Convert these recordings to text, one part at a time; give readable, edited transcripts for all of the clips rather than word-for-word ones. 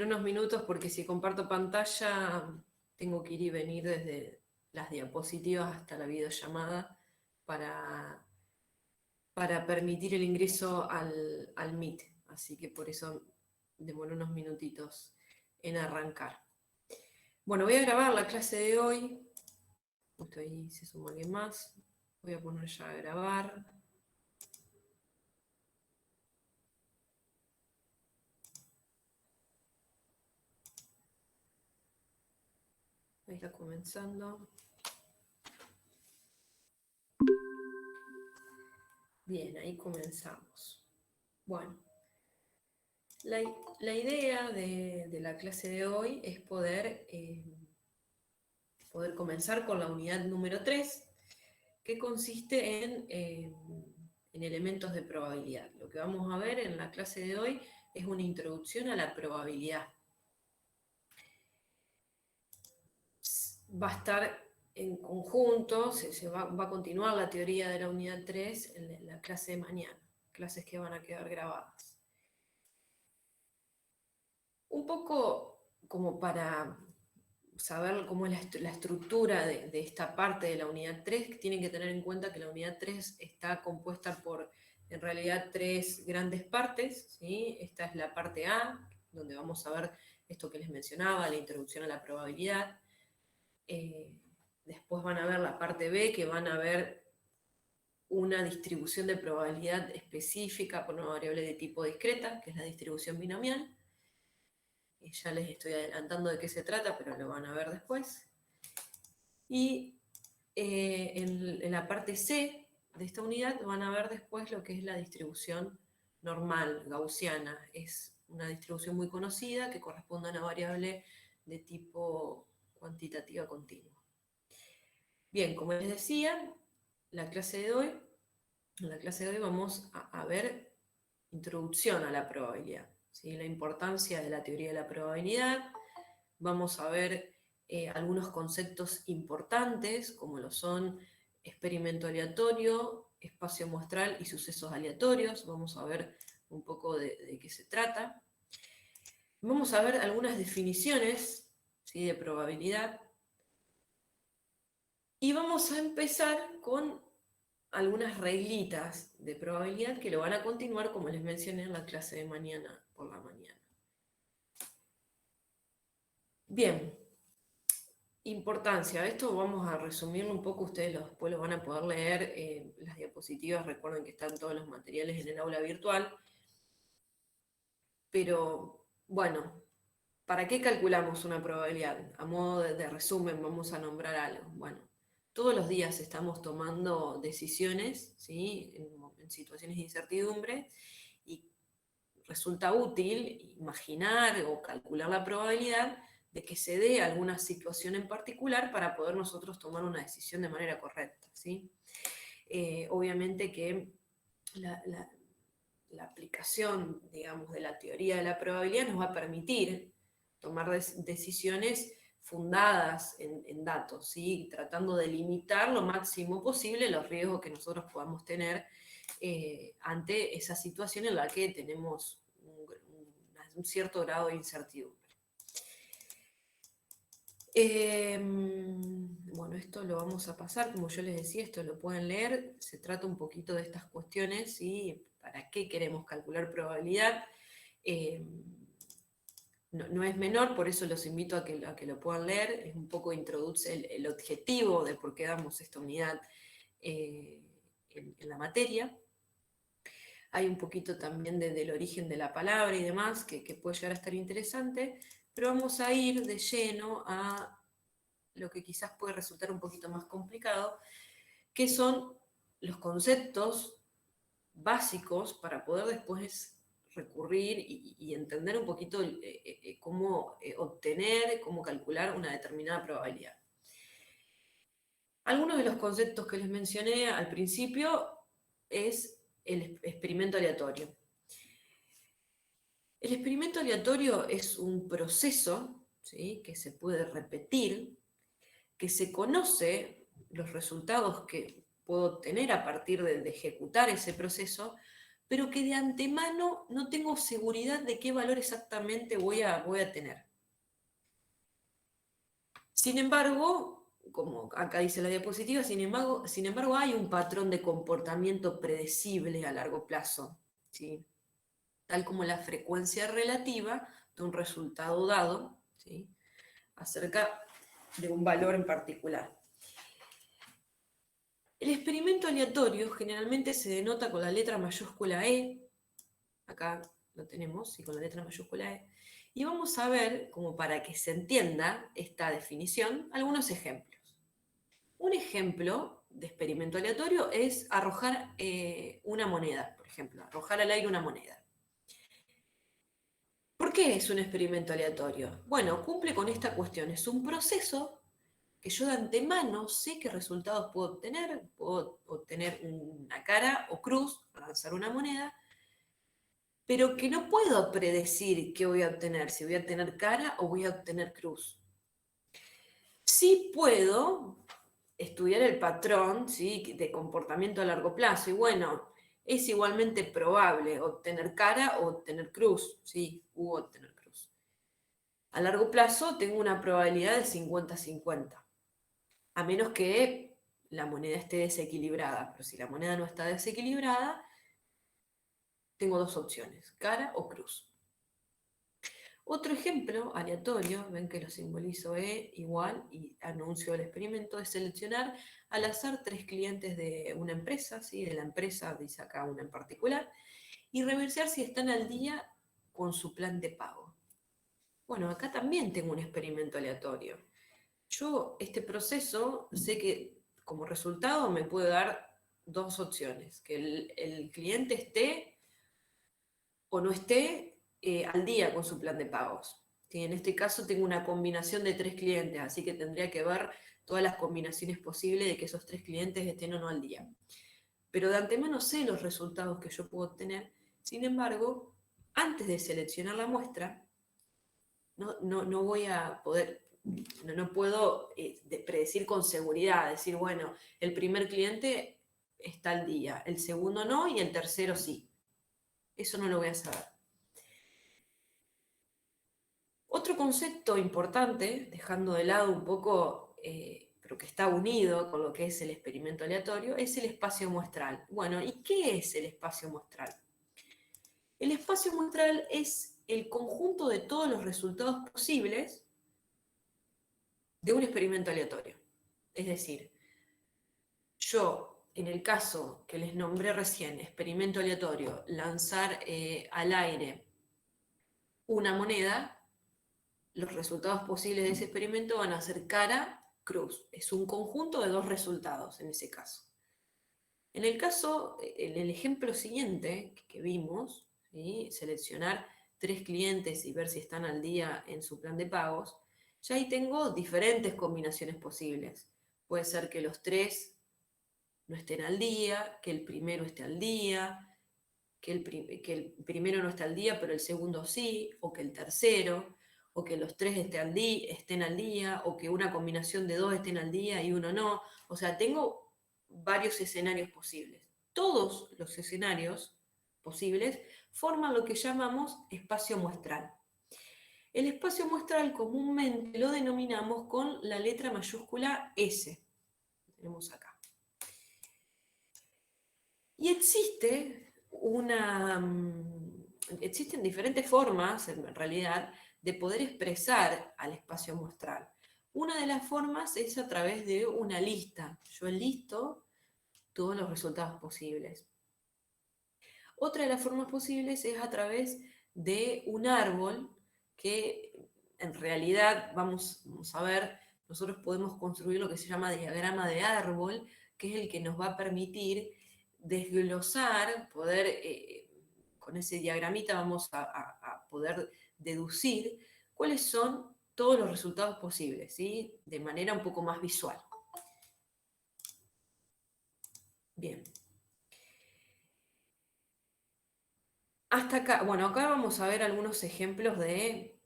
unos minutos porque si comparto pantalla tengo que ir y venir desde las diapositivas hasta la videollamada para permitir el ingreso al Meet. Así que por eso demoro unos minutitos en arrancar. Bueno, voy a grabar la clase de hoy. Justo ahí se sumó alguien más. Voy a poner ya a grabar. Ahí está comenzando. Bien, ahí comenzamos. Bueno, la idea de la clase de hoy es poder comenzar con la unidad número 3, que consiste en elementos de probabilidad. Lo que vamos a ver en la clase de hoy es una introducción a la probabilidad. Va a estar en conjunto, se va a continuar la teoría de la unidad 3 en la clase de mañana, clases que van a quedar grabadas. Un poco como para saber cómo es la estructura de esta parte de la unidad 3, tienen que tener en cuenta que la unidad 3 está compuesta por, en realidad, 3 grandes partes, ¿sí? Esta es la parte A, donde vamos a ver esto que les mencionaba, la introducción a la probabilidad. Después van a ver la parte B, que van a ver una distribución de probabilidad específica por una variable de tipo discreta, que es la distribución binomial. Ya les estoy adelantando de qué se trata, pero lo van a ver después. Y en la parte C de esta unidad van a ver después lo que es la distribución normal, gaussiana. Es una distribución muy conocida que corresponde a una variable de tipo cuantitativa continua. Bien, como les decía, en la clase de hoy vamos a ver introducción a la probabilidad, ¿sí? La importancia de la teoría de la probabilidad. Vamos a ver algunos conceptos importantes, como lo son experimento aleatorio, espacio muestral y sucesos aleatorios. Vamos a ver un poco de qué se trata. Vamos a ver algunas definiciones, ¿sí?, de probabilidad. Y vamos a empezar con algunas reglitas de probabilidad que lo van a continuar, como les mencioné, en la clase de mañana por la mañana. Bien. Importancia, esto vamos a resumirlo un poco, ustedes después lo van a poder leer, las diapositivas, recuerden que están todos los materiales en el aula virtual, pero bueno, ¿para qué calculamos una probabilidad? A modo de resumen vamos a nombrar algo. Bueno, todos los días estamos tomando decisiones, ¿sí?, en situaciones de incertidumbre, y resulta útil imaginar o calcular la probabilidad de que se dé alguna situación en particular para poder nosotros tomar una decisión de manera correcta, ¿sí? Obviamente que la aplicación, digamos, de la teoría de la probabilidad nos va a permitir tomar decisiones fundadas en datos, ¿sí?, tratando de limitar lo máximo posible los riesgos que nosotros podamos tener ante esa situación en la que tenemos un cierto grado de incertidumbre. Bueno, esto lo vamos a pasar, como yo les decía, esto lo pueden leer, se trata un poquito de estas cuestiones y para qué queremos calcular probabilidad. No es menor, por eso los invito a que lo puedan leer, es un poco introduce el objetivo de por qué damos esta unidad en la materia. Hay un poquito también del origen de la palabra y demás, que puede llegar a estar interesante, pero vamos a ir de lleno a lo que quizás puede resultar un poquito más complicado, que son los conceptos básicos para poder después recurrir y entender un poquito cómo obtener, cómo calcular una determinada probabilidad. Algunos de los conceptos que les mencioné al principio es el experimento aleatorio. El experimento aleatorio es un proceso, ¿sí?, que se puede repetir, que se conoce los resultados que puedo obtener a partir de ejecutar ese proceso, pero que de antemano no tengo seguridad de qué valor exactamente voy a tener. Sin embargo, como acá dice la diapositiva, sin embargo hay un patrón de comportamiento predecible a largo plazo, ¿sí? Tal como la frecuencia relativa de un resultado dado, ¿sí? Acerca de un valor en particular. El experimento aleatorio generalmente se denota con la letra mayúscula E, acá lo tenemos, ¿sí? Con la letra mayúscula E, y vamos a ver, como para que se entienda esta definición, algunos ejemplos. Un ejemplo de experimento aleatorio es arrojar una moneda, por ejemplo, arrojar al aire una moneda. ¿Por qué es un experimento aleatorio? Bueno, cumple con esta cuestión. Es un proceso que yo de antemano sé qué resultados puedo obtener. Puedo obtener una cara o cruz, lanzar una moneda, pero que no puedo predecir qué voy a obtener, si voy a obtener cara o voy a obtener cruz. Sí puedo estudiar el patrón, ¿sí?, de comportamiento a largo plazo, y bueno, es igualmente probable obtener cara o obtener cruz, ¿sí?, u obtener cruz. A largo plazo tengo una probabilidad de 50-50, a menos que la moneda esté desequilibrada, pero si la moneda no está desequilibrada, tengo dos opciones, cara o cruz. Otro ejemplo aleatorio, ven que lo simbolizo E igual y anuncio el experimento, es seleccionar al azar 3 clientes de una empresa, ¿sí?, de la empresa, dice acá una en particular, y revisar si están al día con su plan de pago. Bueno, acá también tengo un experimento aleatorio. Yo este proceso sé que como resultado me puede dar dos opciones, que el cliente esté o no esté al día con su plan de pagos. ¿Sí? En este caso tengo una combinación de 3 clientes, así que tendría que ver todas las combinaciones posibles de que esos 3 clientes estén o no al día. Pero de antemano sé los resultados que yo puedo obtener. Sin embargo, antes de seleccionar la muestra, no voy a poder, no puedo predecir con seguridad, decir, bueno, el primer cliente está al día, el segundo no y el tercero sí. Eso no lo voy a saber. Otro concepto importante, dejando de lado un poco, pero que está unido con lo que es el experimento aleatorio, es el espacio muestral. Bueno, ¿y qué es el espacio muestral? El espacio muestral es el conjunto de todos los resultados posibles de un experimento aleatorio. Es decir, yo, en el caso que les nombré recién, experimento aleatorio, lanzar al aire una moneda, los resultados posibles de ese experimento van a ser cara, cruz. Es un conjunto de dos resultados en ese caso. En el caso, en el ejemplo siguiente que vimos, ¿sí?, seleccionar 3 clientes y ver si están al día en su plan de pagos, ya ahí tengo diferentes combinaciones posibles. Puede ser que los 3 no estén al día, que el primero esté al día, que el primero no está al día, pero el segundo sí, o que el tercero, o que los 3 estén al día, o que una combinación de 2 estén al día y uno no. O sea, tengo varios escenarios posibles. Todos los escenarios posibles forman lo que llamamos espacio muestral. El espacio muestral comúnmente lo denominamos con la letra mayúscula S. Lo tenemos acá. Y existen diferentes formas, en realidad, de poder expresar al espacio muestral. Una de las formas es a través de una lista. Yo enlisto todos los resultados posibles. Otra de las formas posibles es a través de un árbol que en realidad, vamos a ver, nosotros podemos construir lo que se llama diagrama de árbol, que es el que nos va a permitir desglosar, con ese diagramita vamos a poder deducir cuáles son todos los resultados posibles, ¿sí?, de manera un poco más visual. Bien. Hasta acá, bueno, acá vamos a ver algunos ejemplos de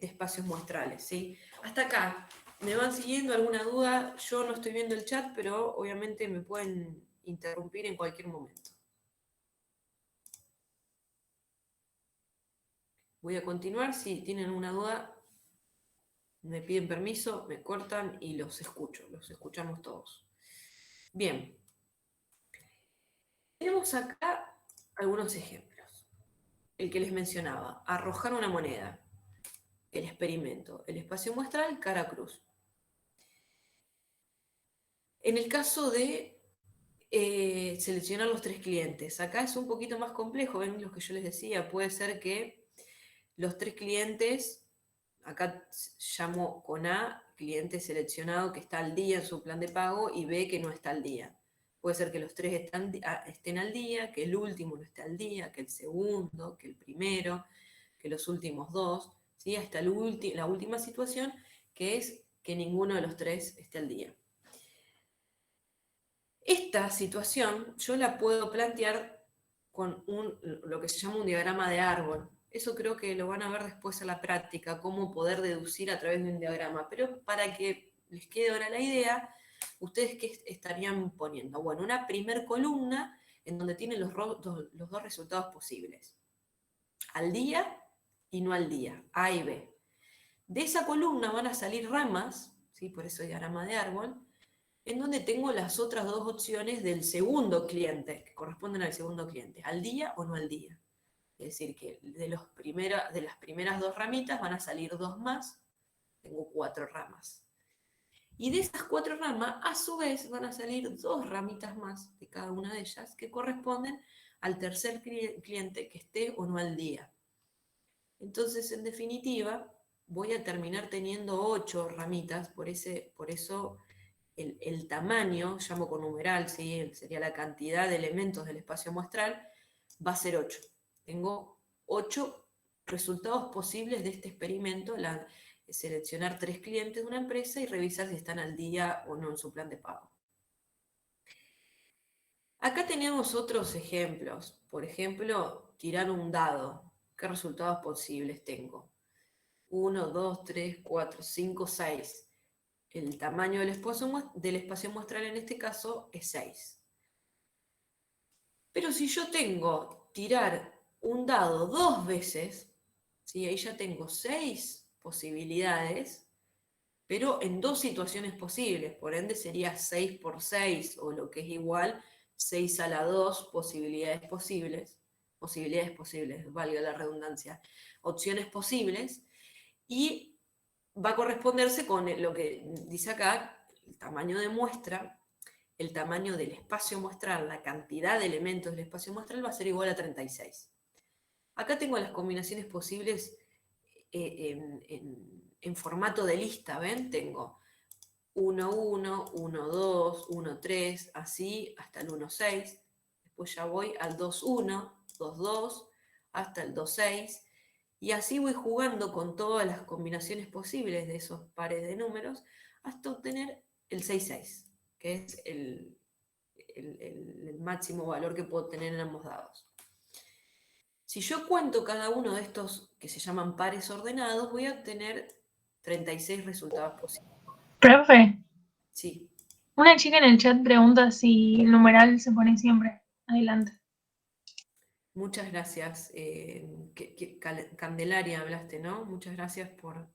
espacios muestrales, ¿sí? Hasta acá, ¿me van siguiendo? ¿Alguna duda? Yo no estoy viendo el chat, pero obviamente me pueden interrumpir en cualquier momento. Voy a continuar. Si tienen una duda, me piden permiso, me cortan y los escucho. Los escuchamos todos. Bien. Tenemos acá algunos ejemplos. El que les mencionaba, arrojar una moneda, el experimento, el espacio muestral, cara cruz. En el caso de seleccionar los 3 clientes, acá es un poquito más complejo, ven lo que yo les decía, puede ser que los 3 clientes, acá llamo con A, cliente seleccionado que está al día en su plan de pago y B que no está al día. Puede ser que los 3 estén al día, que el último no esté al día, que el segundo, que el primero, que los últimos 2, ¿sí? Hasta la última situación, que es que ninguno de los 3 esté al día. Esta situación yo la puedo plantear con lo que se llama un diagrama de árbol. Eso creo que lo van a ver después en la práctica, cómo poder deducir a través de un diagrama. Pero para que les quede ahora la idea, ¿ustedes qué estarían poniendo? Bueno, una primer columna en donde tienen los dos resultados posibles. Al día y no al día, A y B. De esa columna van a salir ramas, ¿sí? Por eso diagrama de árbol, en donde tengo las otras 2 opciones del segundo cliente, que corresponden al segundo cliente, al día o no al día. Es decir, que de las primeras 2 ramitas van a salir 2 más, tengo 4 ramas. Y de esas 4 ramas, a su vez, van a salir 2 ramitas más de cada una de ellas, que corresponden al tercer cliente que esté o no al día. Entonces, en definitiva, voy a terminar teniendo 8 ramitas, por eso el tamaño, llamo con numeral, ¿sí? Sería la cantidad de elementos del espacio muestral, va a ser 8. Tengo 8 resultados posibles de este experimento, seleccionar 3 clientes de una empresa y revisar si están al día o no en su plan de pago. Acá tenemos otros ejemplos. Por ejemplo, tirar un dado. ¿Qué resultados posibles tengo? 1, 2, 3, 4, 5, 6. El tamaño del espacio muestral en este caso es 6. Pero si yo tengo tirar un dado 2 veces, ¿sí? Ahí ya tengo 6 posibilidades, pero en 2 situaciones posibles. Por ende sería 6 por 6, o lo que es igual 6 a la 2 posibilidades posibles, valga la redundancia, opciones posibles, y va a corresponderse con lo que dice acá, el tamaño de muestra, el tamaño del espacio muestral, la cantidad de elementos del espacio muestral va a ser igual a 36. Acá tengo las combinaciones posibles en formato de lista, ¿ven? Tengo 1, 1, 1, 2, 1, 3, así hasta el 1, 6. Después ya voy al 2, 1, 2, 2, hasta el 2, 6. Y así voy jugando con todas las combinaciones posibles de esos pares de números hasta obtener el 6, 6, que es el máximo valor que puedo tener en ambos dados. Si yo cuento cada uno de estos que se llaman pares ordenados, voy a obtener 36 resultados posibles. Profe, Sí. una chica en el chat pregunta si el numeral se pone siempre. Adelante. Muchas gracias. Candelaria hablaste, ¿no? Muchas gracias por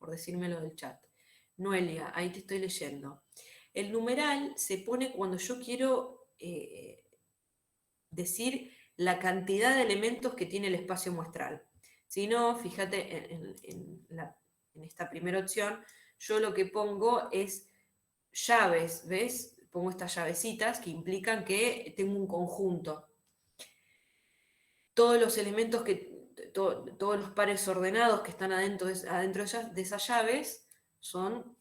decírmelo del chat. Noelia, ahí te estoy leyendo. El numeral se pone cuando yo quiero decir la cantidad de elementos que tiene el espacio muestral. Si no, fíjate en esta primera opción, yo lo que pongo es llaves, ¿ves? Pongo estas llavecitas que implican que tengo un conjunto. Todos los elementos todos los pares ordenados que están adentro de esas llaves son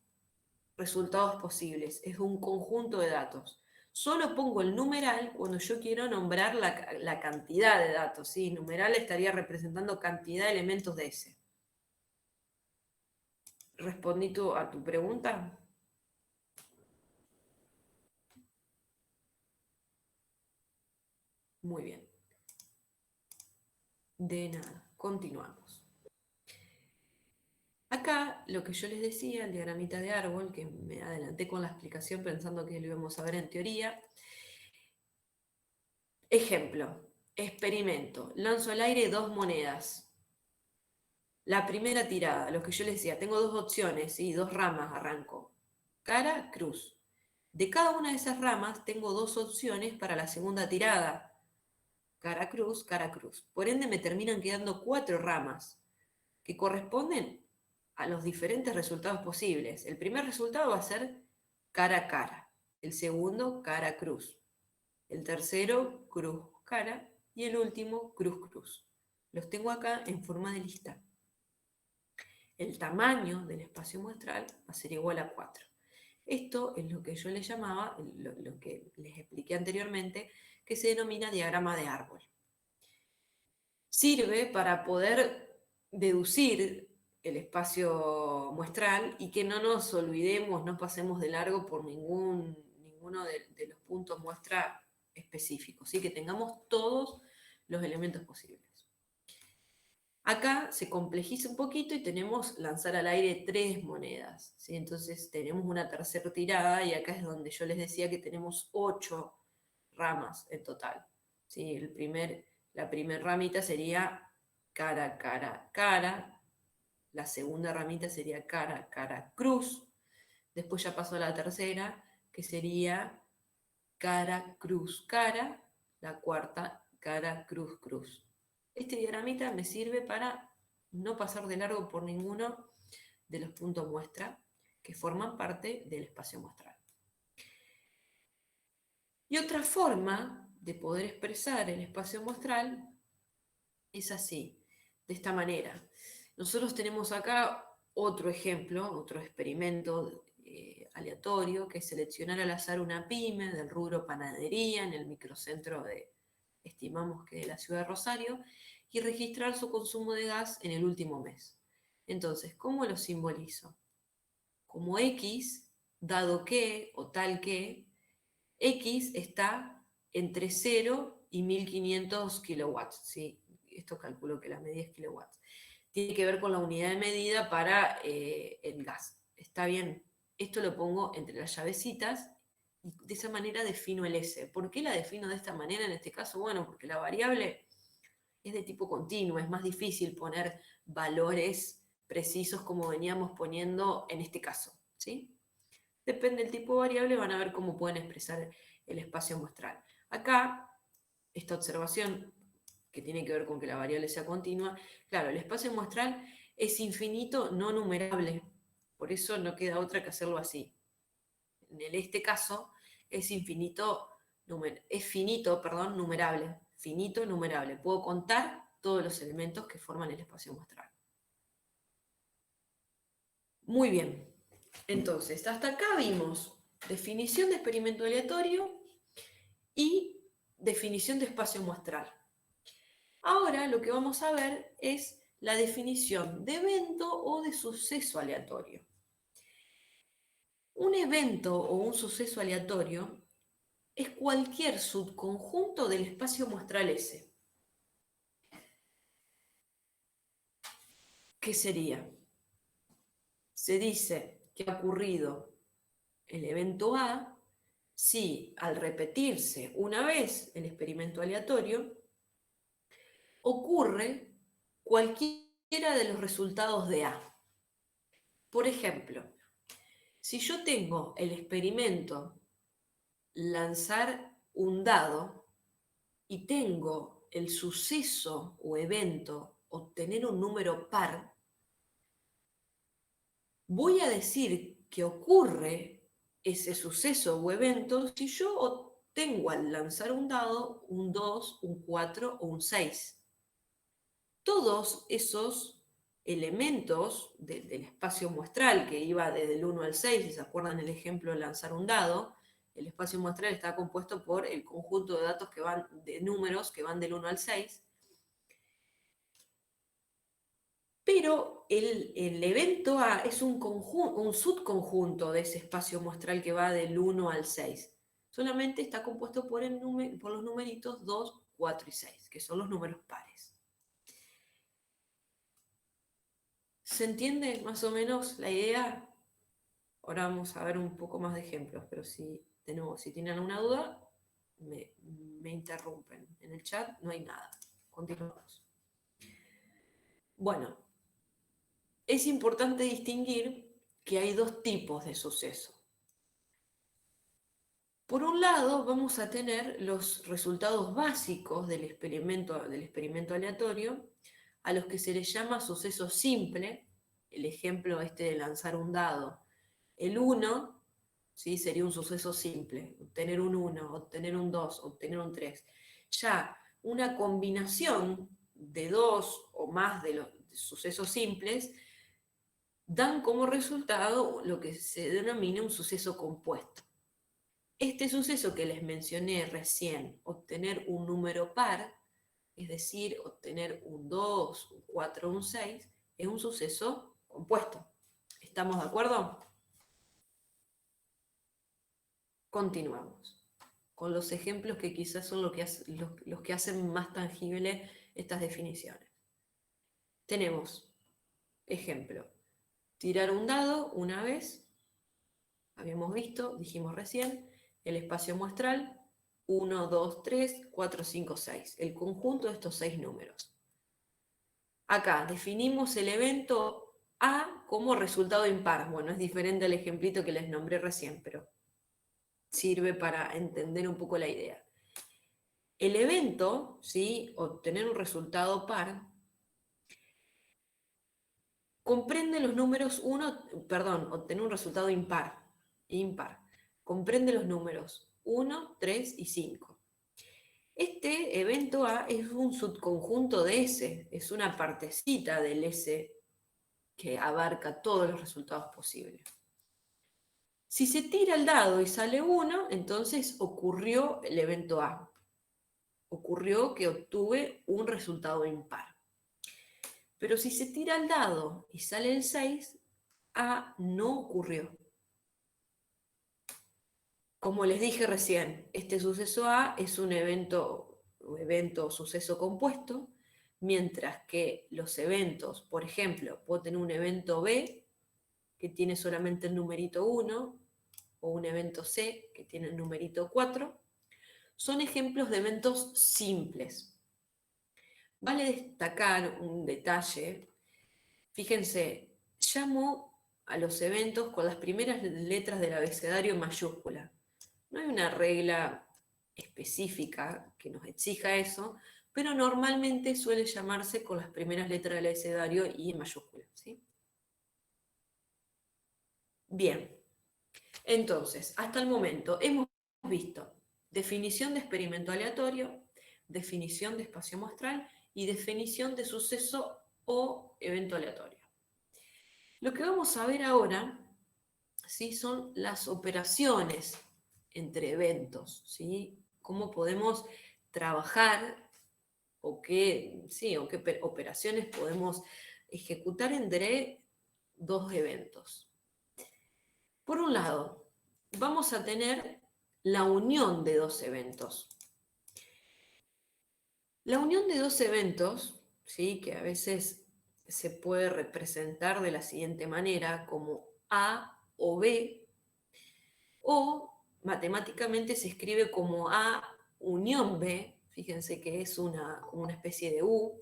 resultados posibles, es un conjunto de datos. Solo pongo el numeral cuando yo quiero nombrar la cantidad de datos, ¿sí? Numeral estaría representando cantidad de elementos de ese. ¿Respondí a tu pregunta? Muy bien. De nada, continuamos. Acá lo que yo les decía, el diagramita de árbol, que me adelanté con la explicación pensando que lo íbamos a ver en teoría. Ejemplo, experimento, lanzo al aire 2 monedas. La primera tirada, lo que yo les decía, tengo dos opciones, ¿sí? Dos ramas arranco. Cara, cruz. De cada una de esas ramas tengo dos opciones para la segunda tirada. Cara, cruz, cara, cruz. Por ende me terminan quedando 4 ramas que corresponden a los diferentes resultados posibles. El primer resultado va a ser cara, cara. El segundo, cara, cruz. El tercero, cruz, cara. Y el último, cruz, cruz. Los tengo acá en forma de lista. El tamaño del espacio muestral va a ser igual a 4. Esto es lo que yo les llamaba, lo que les expliqué anteriormente, que se denomina diagrama de árbol. Sirve para poder deducir el espacio muestral y que no nos olvidemos, no pasemos de largo por ninguno de los puntos muestra específicos, ¿sí? Que tengamos todos los elementos posibles. Acá se complejiza un poquito y tenemos lanzar al aire 3 monedas, ¿sí? Entonces tenemos una tercera tirada y acá es donde yo les decía que tenemos 8 ramas en total, ¿sí? La primera ramita sería cara, cara, cara. La segunda ramita sería cara, cara, cruz. Después ya pasó a la tercera, que sería cara, cruz, cara. La cuarta, cara, cruz, cruz. Este diagramita me sirve para no pasar de largo por ninguno de los puntos muestra que forman parte del espacio muestral. Y otra forma de poder expresar el espacio muestral es así, de esta manera. Nosotros tenemos acá otro ejemplo, otro experimento aleatorio, que es seleccionar al azar una pyme del rubro panadería en el microcentro estimamos que de la ciudad de Rosario, y registrar su consumo de gas en el último mes. Entonces, ¿cómo lo simbolizo? Como X, dado que o tal que, X está entre 0 y 1500 kilowatts, ¿sí? Esto calculo que la medida es kilowatts. Tiene que ver con la unidad de medida para el gas. ¿Está bien? Esto lo pongo entre las llavecitas y de esa manera defino el S. ¿Por qué la defino de esta manera en este caso? Bueno, porque la variable es de tipo continuo, es más difícil poner valores precisos como veníamos poniendo en este caso, ¿sí? Depende del tipo de variable, van a ver cómo pueden expresar el espacio muestral. Acá, esta observación que tiene que ver con que la variable sea continua, claro, el espacio muestral es infinito, no numerable, por eso no queda otra que hacerlo así. En este caso, es finito, numerable, finito, numerable. Puedo contar todos los elementos que forman el espacio muestral. Muy bien, entonces, hasta acá vimos definición de experimento aleatorio y definición de espacio muestral. Ahora lo que vamos a ver es la definición de evento o de suceso aleatorio. Un evento o un suceso aleatorio es cualquier subconjunto del espacio muestral S. ¿Qué sería? Se dice que ha ocurrido el evento A si al repetirse una vez el experimento aleatorio ocurre cualquiera de los resultados de A. Por ejemplo, si yo tengo el experimento lanzar un dado y tengo el suceso o evento obtener un número par, voy a decir que ocurre ese suceso o evento si yo obtengo al lanzar un dado un 2, un 4 o un 6. Todos esos elementos del espacio muestral que iba desde el 1 al 6, si se acuerdan el ejemplo de lanzar un dado, el espacio muestral está compuesto por el conjunto de datos de números que van del 1 al 6. Pero el evento A es un subconjunto de ese espacio muestral que va del 1 al 6. Solamente está compuesto por los numeritos 2, 4 y 6, que son los números pares. ¿Se entiende más o menos la idea? Ahora vamos a ver un poco más de ejemplos, pero si tienen alguna duda, me interrumpen. En el chat no hay nada. Continuamos. Bueno, es importante distinguir que hay dos tipos de suceso. Por un lado, vamos a tener los resultados básicos del experimento aleatorio, a los que se les llama suceso simple. El ejemplo de lanzar un dado. El 1, ¿sí? Sería un suceso simple, obtener un 1, obtener un 2, obtener un 3. Ya una combinación de dos o más de los sucesos simples dan como resultado lo que se denomina un suceso compuesto. Este suceso que les mencioné recién, obtener un número par, es decir, obtener un 2, un 4, un 6, es un suceso compuesto. ¿Estamos de acuerdo? Continuamos con los ejemplos que quizás son los que hacen más tangible estas definiciones. Tenemos, ejemplo, tirar un dado una vez, habíamos visto, dijimos recién, el espacio muestral, 1, 2, 3, 4, 5, 6, el conjunto de estos 6 números. Acá definimos el evento A como resultado impar. Bueno, es diferente al ejemplito que les nombré recién, pero sirve para entender un poco la idea. El evento, ¿sí? Obtener un resultado par, comprende los números obtener un resultado impar, comprende los números 1, 3 y 5. Este evento A es un subconjunto de S, es una partecita del S que abarca todos los resultados posibles. Si se tira el dado y sale 1, entonces ocurrió el evento A. Ocurrió que obtuve un resultado impar. Pero si se tira el dado y sale el 6, A no ocurrió. Como les dije recién, este suceso A es un evento o suceso compuesto, mientras que los eventos, por ejemplo, puedo tener un evento B que tiene solamente el numerito 1, o un evento C que tiene el numerito 4, son ejemplos de eventos simples. Vale destacar un detalle. Fíjense, llamo a los eventos con las primeras letras del abecedario en mayúscula. No hay una regla específica que nos exija eso, pero normalmente suele llamarse con las primeras letras del abecedario y en mayúscula, ¿sí? Bien, entonces, hasta el momento hemos visto definición de experimento aleatorio, definición de espacio muestral y definición de suceso o evento aleatorio. Lo que vamos a ver ahora, ¿sí? Son las operaciones entre eventos, ¿sí? Cómo podemos trabajar o qué operaciones podemos ejecutar entre dos eventos. Por un lado, vamos a tener la unión de dos eventos. La unión de dos eventos, ¿sí? Que a veces se puede representar de la siguiente manera, como A o B, o matemáticamente se escribe como A unión B, fíjense que es una especie de U,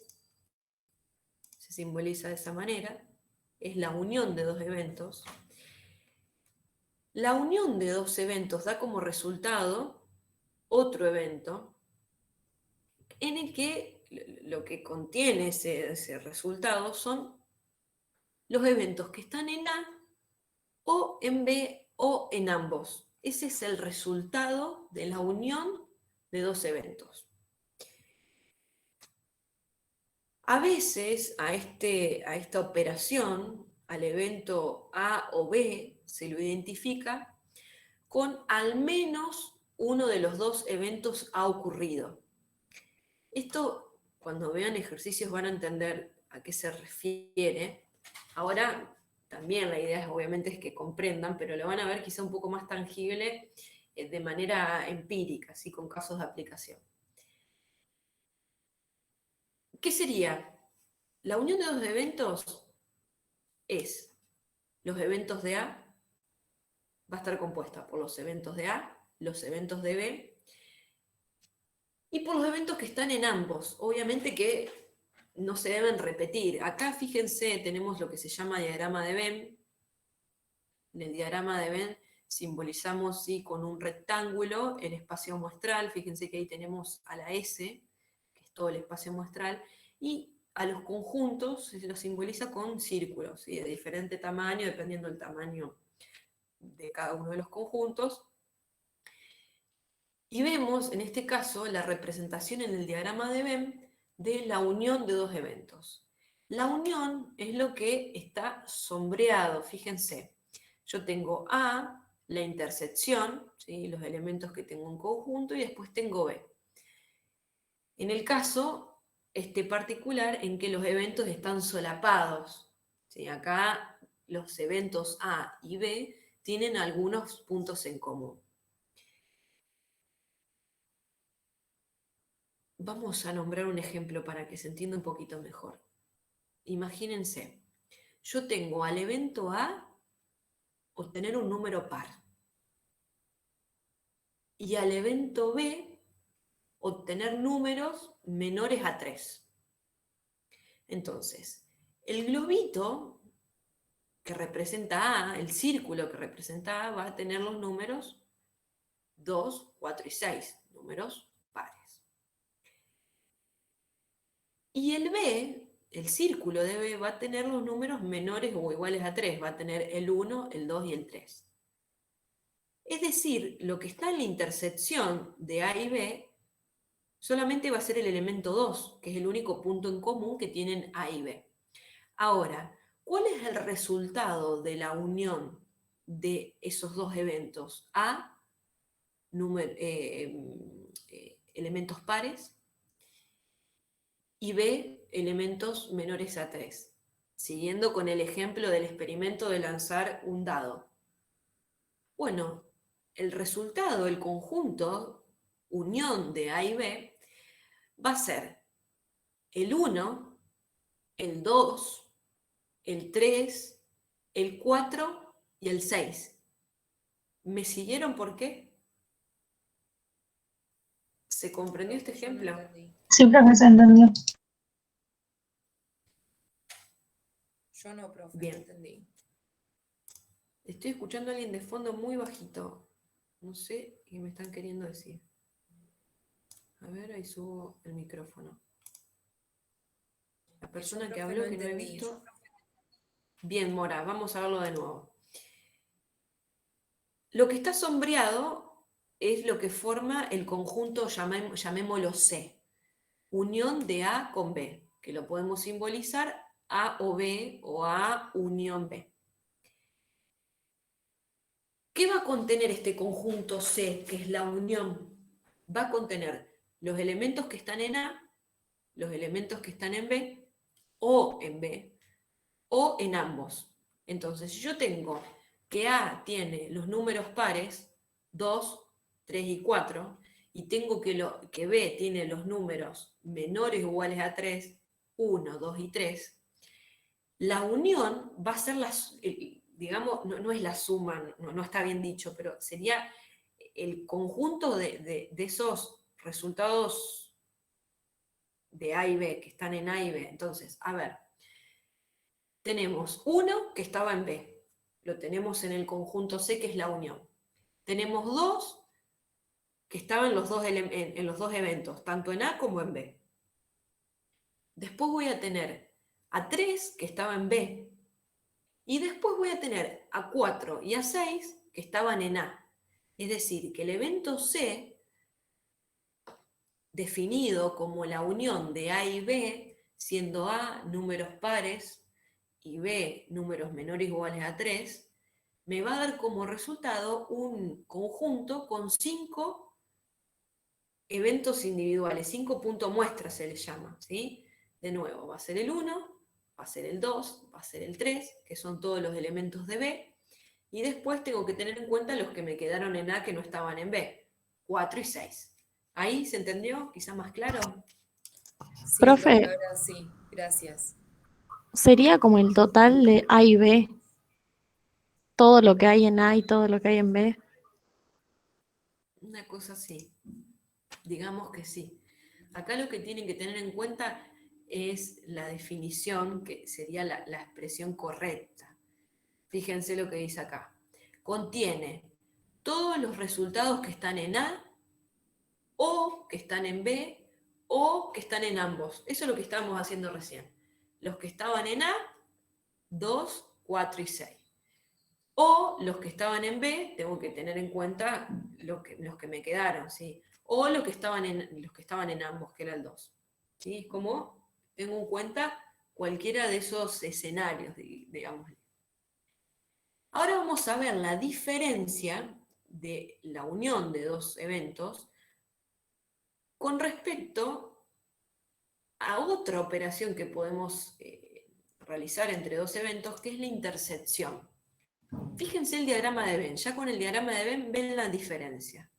se simboliza de esa manera, es la unión de dos eventos. La unión de dos eventos da como resultado otro evento en el que lo que contiene ese resultado son los eventos que están en A o en B o en ambos. Ese es el resultado de la unión de dos eventos. A veces a esta operación, al evento A o B, se lo identifica con al menos uno de los dos eventos ha ocurrido. Esto, cuando vean ejercicios, van a entender a qué se refiere. Ahora, también la idea obviamente es que comprendan, pero lo van a ver quizá un poco más tangible de manera empírica, ¿sí? Con casos de aplicación. ¿Qué sería? La unión de dos eventos es los eventos de A, va a estar compuesta por los eventos de A, los eventos de B, y por los eventos que están en ambos. Obviamente que no se deben repetir. Acá, fíjense, tenemos lo que se llama diagrama de Venn. En el diagrama de Venn simbolizamos, ¿sí?, con un rectángulo el espacio muestral. Fíjense que ahí tenemos a la S, que es todo el espacio muestral, y a los conjuntos se los simboliza con círculos, ¿sí?, de diferente tamaño, dependiendo del tamaño de cada uno de los conjuntos. Y vemos, en este caso, la representación en el diagrama de Venn de la unión de dos eventos. La unión es lo que está sombreado, fíjense. Yo tengo A, la intersección, ¿sí?, los elementos que tengo en conjunto, y después tengo B. En el caso particular en que los eventos están solapados, ¿sí? Acá los eventos A y B tienen algunos puntos en común. Vamos a nombrar un ejemplo para que se entienda un poquito mejor. Imagínense, yo tengo al evento A obtener un número par y al evento B obtener números menores a 3. Entonces, el globito que representa A, el círculo que representa A, va a tener los números 2, 4 y 6, números pares. Y el B, el círculo de B, va a tener los números menores o iguales a 3, va a tener el 1, el 2 y el 3. Es decir, lo que está en la intersección de A y B solamente va a ser el elemento 2, que es el único punto en común que tienen A y B. Ahora, ¿cuál es el resultado de la unión de esos dos eventos? A, elementos pares, y B, elementos menores a 3. Siguiendo con el ejemplo del experimento de lanzar un dado. Bueno, el resultado, el conjunto, unión de A y B, va a ser el 1, el 2, el 3, el 4 y el 6. ¿Me siguieron por qué? ¿Se comprendió este ejemplo? Sí, profe, se entendió. Yo no, profe, Bien. no entendí. Estoy escuchando a alguien de fondo muy bajito. No sé qué me están queriendo decir. A ver, ahí subo el micrófono. La persona que habló, que no he visto. Bien, Mora, vamos a verlo de nuevo. Lo que está sombreado es lo que forma el conjunto, llamémoslo C. Unión de A con B, que lo podemos simbolizar A o B o A unión B. ¿Qué va a contener este conjunto C, que es la unión? Va a contener los elementos que están en A, los elementos que están en B, o en B, o en ambos. Entonces, si yo tengo que A tiene los números pares, 2, 3 y 4, y tengo que B tiene los números menores o iguales a 3, 1, 2 y 3, la unión va a ser digamos, no es la suma, no está bien dicho, pero sería el conjunto de esos resultados de A y B, que están en A y B. Entonces, a ver, tenemos 1 que estaba en B, lo tenemos en el conjunto C, que es la unión. Tenemos 2 que estaban en los dos eventos, tanto en A como en B. Después voy a tener a 3 que estaba en B, y después voy a tener a 4 y a 6 que estaban en A. Es decir, que el evento C, definido como la unión de A y B, siendo A números pares y B números menores o iguales a 3, me va a dar como resultado un conjunto con 5 eventos individuales, 5 puntos muestras se les llama, ¿sí? De nuevo, va a ser el 1, va a ser el 2, va a ser el 3, que son todos los elementos de B, y después tengo que tener en cuenta los que me quedaron en A que no estaban en B, 4 y 6. ¿Ahí se entendió? ¿Quizá más claro? Sí, Profe. ahora sí, gracias. Sería como el total de A y B, todo lo que hay en A y todo lo que hay en B. Una cosa así, digamos que sí. Acá lo que tienen que tener en cuenta es la definición, que sería la expresión correcta. Fíjense lo que dice acá. Contiene todos los resultados que están en A, o que están en B, o que están en ambos. Eso es lo que estábamos haciendo recién. Los que estaban en A, 2, 4 y 6. O los que estaban en B, tengo que tener en cuenta los que me quedaron, ¿sí? O los que estaban en ambos, que era el 2. ¿Sí? Es como tengo en cuenta cualquiera de esos escenarios, digamos. Ahora vamos a ver la diferencia de la unión de dos eventos con respecto a otra operación que podemos realizar entre dos eventos, que es la intersección. Fíjense el diagrama de Venn, ya con el diagrama de Venn ven la diferencia.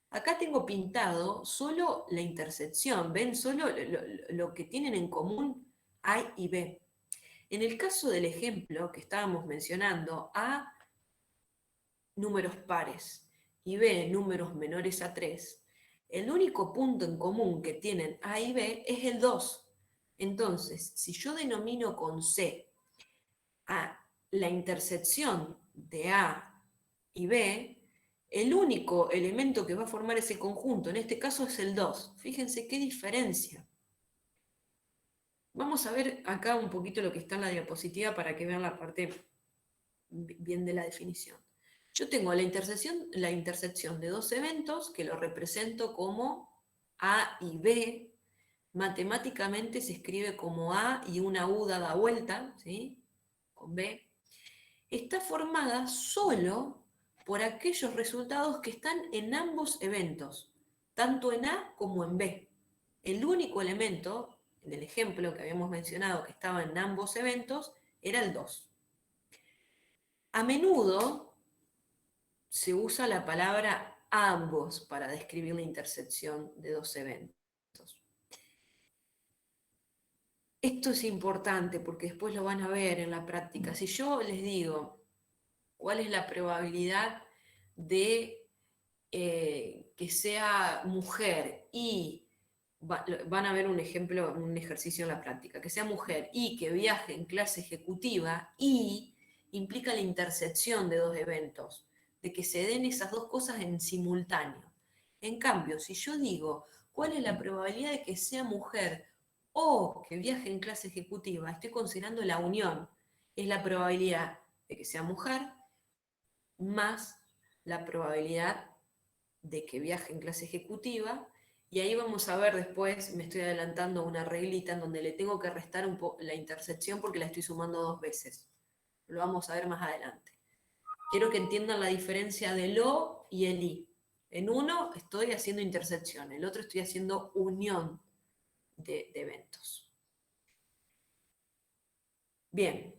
Acá tengo pintado solo la intersección, ven solo lo que tienen en común A y B. En el caso del ejemplo que estábamos mencionando, A, números pares, y B, números menores a 3, el único punto en común que tienen A y B es el 2. Entonces, si yo denomino con C a la intersección de A y B, el único elemento que va a formar ese conjunto, en este caso es el 2. Fíjense qué diferencia. Vamos a ver acá un poquito lo que está en la diapositiva para que vean la parte bien de la definición. Yo tengo la intersección de dos eventos que lo represento como A y B. Matemáticamente se escribe como A y una U dada vuelta, ¿sí? Con B. Está formada solo por aquellos resultados que están en ambos eventos, tanto en A como en B. El único elemento, en el ejemplo que habíamos mencionado que estaba en ambos eventos, era el 2. A menudo se usa la palabra ambos para describir la intersección de dos eventos. Esto es importante porque después lo van a ver en la práctica. Si yo les digo cuál es la probabilidad de que sea mujer y van a ver un ejemplo, un ejercicio en la práctica, que sea mujer y que viaje en clase ejecutiva y implica la intersección de dos eventos, de que se den esas dos cosas en simultáneo. En cambio, si yo digo cuál es la probabilidad de que sea mujer o que viaje en clase ejecutiva, estoy considerando la unión. Es la probabilidad de que sea mujer más la probabilidad de que viaje en clase ejecutiva, y ahí vamos a ver después, me estoy adelantando una reglita en donde le tengo que restar un poco la intersección porque la estoy sumando 2 veces. Lo vamos a ver más adelante. Quiero que entiendan la diferencia del O y el I. En uno estoy haciendo intersección, el otro estoy haciendo unión de eventos. Bien,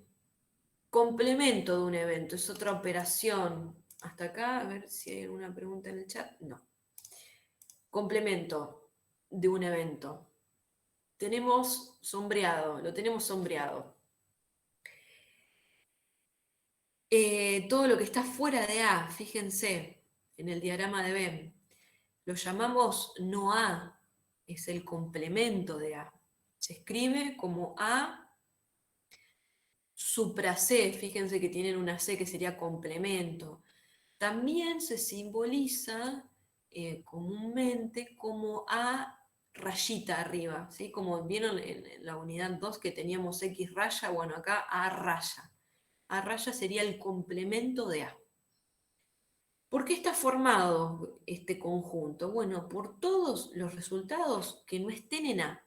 complemento de un evento, es otra operación. Hasta acá, a ver si hay alguna pregunta en el chat. No. Complemento de un evento. Tenemos sombreado, lo tenemos sombreado. Todo lo que está fuera de A, fíjense, en el diagrama de Venn, lo llamamos no A, es el complemento de A. Se escribe como A supra C, fíjense que tienen una C que sería complemento. También se simboliza comúnmente como A rayita arriba, ¿sí? Como vieron en la unidad 2 que teníamos X raya, bueno, acá A raya. A raya sería el complemento de A. ¿Por qué está formado este conjunto? Bueno, por todos los resultados que no estén en A.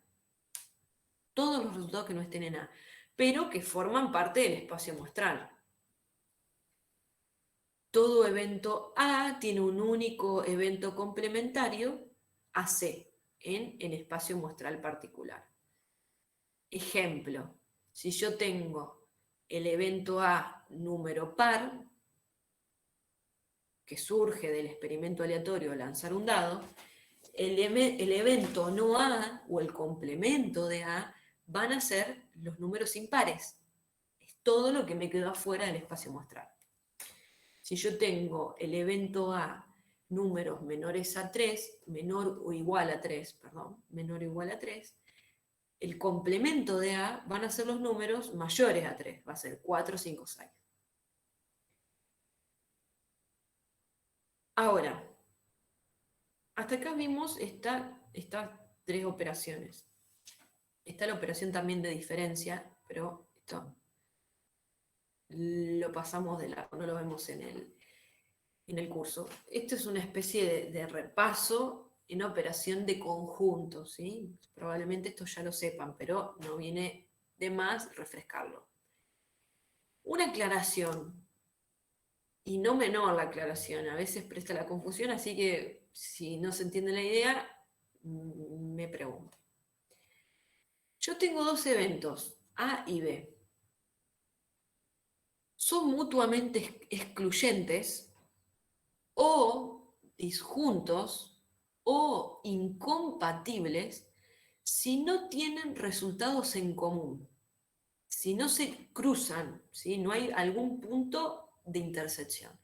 Todos los resultados que no estén en A, pero que forman parte del espacio muestral. Todo evento A tiene un único evento complementario AC en el espacio muestral particular. Ejemplo, si yo tengo el evento A número par, que surge del experimento aleatorio lanzar un dado, el evento no A o el complemento de A van a ser los números impares. Es todo lo que me quedó afuera del espacio muestral. Si yo tengo el evento A números menores a 3, menor o igual a 3, el complemento de A van a ser los números mayores a 3, va a ser 4, 5, 6. Ahora, hasta acá vimos estas tres operaciones. Está la operación también de diferencia, pero esto lo pasamos de largo, no lo vemos en el curso. Esto es una especie de repaso en operación de conjunto, ¿sí? Probablemente esto ya lo sepan, pero no viene de más refrescarlo. Una aclaración, y no menor la aclaración, a veces presta la confusión, así que si no se entiende la idea, me pregunto. Yo tengo dos eventos, A y B. Son mutuamente excluyentes o disjuntos o incompatibles si no tienen resultados en común, si no se cruzan, ¿sí? No hay algún punto de intersección.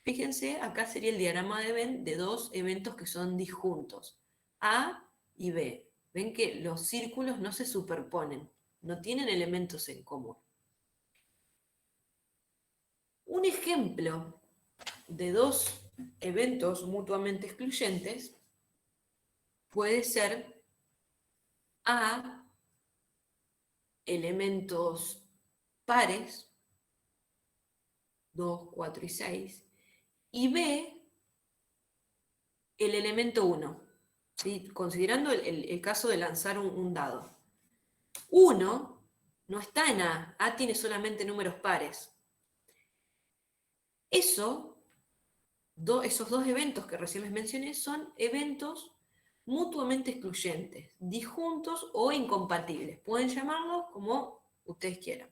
Fíjense, acá sería el diagrama de Venn de dos eventos que son disjuntos, A y B. Ven que los círculos no se superponen, no tienen elementos en común. Un ejemplo de dos eventos mutuamente excluyentes puede ser A, elementos pares, 2, 4 y 6, y B, el elemento 1, ¿sí? Considerando el caso de lanzar un dado. 1 no está en A, A tiene solamente números pares. Esos dos eventos que recién les mencioné son eventos mutuamente excluyentes, disjuntos o incompatibles. Pueden llamarlos como ustedes quieran.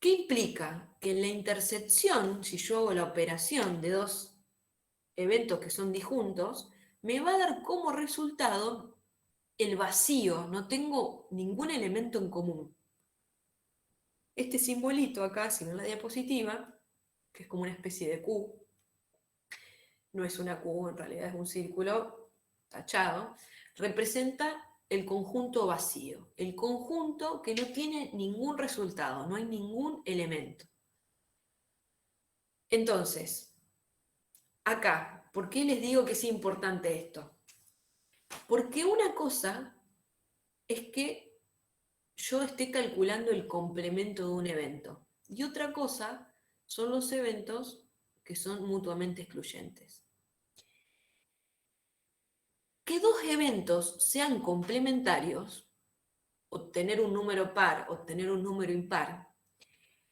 ¿Qué implica? Que en la intersección, si yo hago la operación de dos eventos que son disjuntos, me va a dar como resultado el vacío, no tengo ningún elemento en común. Este simbolito acá, si ven la diapositiva, que es como una especie de Q, no es una Q, en realidad es un círculo tachado, representa el conjunto vacío, el conjunto que no tiene ningún resultado, no hay ningún elemento. Entonces, acá, ¿por qué les digo que es importante esto? Porque una cosa es que yo esté calculando el complemento de un evento, y otra cosa son los eventos que son mutuamente excluyentes. Que dos eventos sean complementarios, obtener un número par, obtener un número impar,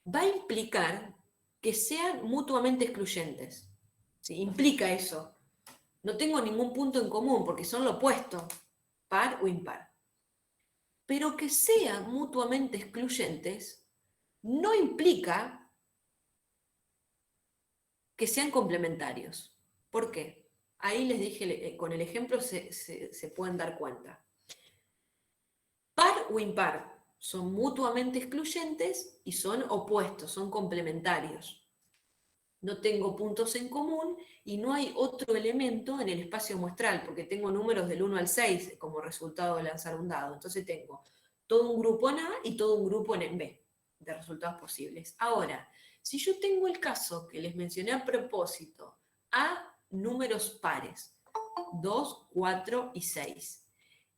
va a implicar que sean mutuamente excluyentes. ¿Sí? Implica eso. No tengo ningún punto en común porque son lo opuesto, par o impar. Pero que sean mutuamente excluyentes no implica que sean complementarios. ¿Por qué? Ahí les dije, con el ejemplo se pueden dar cuenta. Par o impar son mutuamente excluyentes y son opuestos, son complementarios. No tengo puntos en común y no hay otro elemento en el espacio muestral, porque tengo números del 1 al 6 como resultado de lanzar un dado. Entonces tengo todo un grupo en A y todo un grupo en B de resultados posibles. Ahora, si yo tengo el caso que les mencioné a propósito, A números pares, 2, 4 y 6,